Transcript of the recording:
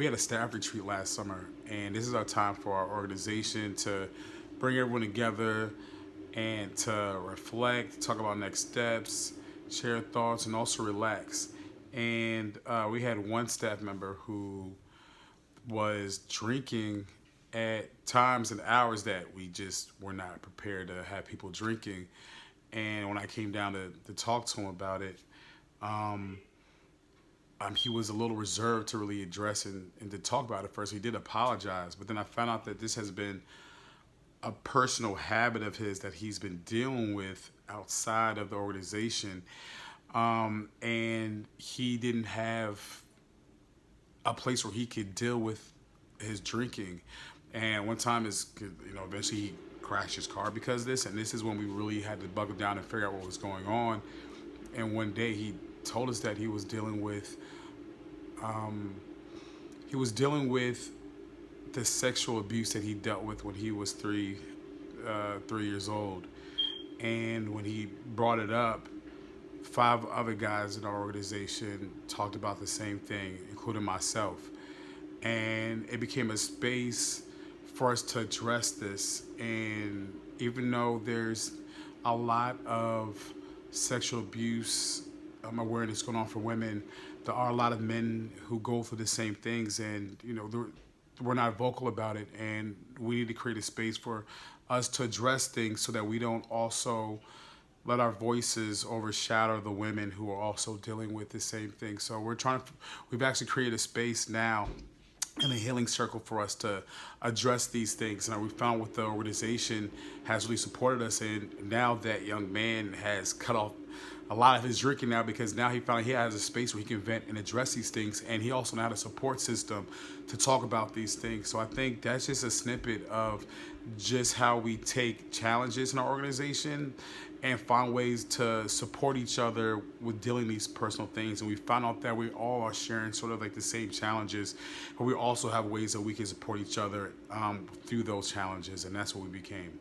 we had a staff retreat last summer, and this is our time for our organization to bring everyone together and to reflect, talk about next steps, share thoughts, and also relax. And we had one staff member who was drinking at times and hours that we just were not prepared to have people drinking. And when I came down to talk to him about it, um, he was a little reserved to really address and to talk about it first. He did apologize, but then I found out that this has been a personal habit of his that he's been dealing with outside of the organization. And he didn't have a place where he could deal with his drinking. And one time, eventually he crashed his car because of this. And this is when we really had to buckle down and figure out what was going on. And one day he told us that he was dealing with the sexual abuse that he dealt with when he was 3 years old. And when he brought it up, 5 other guys in our organization talked about the same thing, including myself. And it became a space for us to address this. And even though there's a lot of sexual abuse awareness going on for women, there are a lot of men who go through the same things, and we're not vocal about it. And we need to create a space for us to address things so that we don't also let our voices overshadow the women who are also dealing with the same thing. So we've actually created a space now in a healing circle for us to address these things. And we found what the organization has really supported us in. Now that young man has cut off a lot of his drinking now, because now he found he has a space where he can vent and address these things, and he also now has a support system to talk about these things. So I think that's just a snippet of just how we take challenges in our organization and find ways to support each other with dealing these personal things. And we found out that we all are sharing sort of like the same challenges, but we also have ways that we can support each other through those challenges, and that's what we became.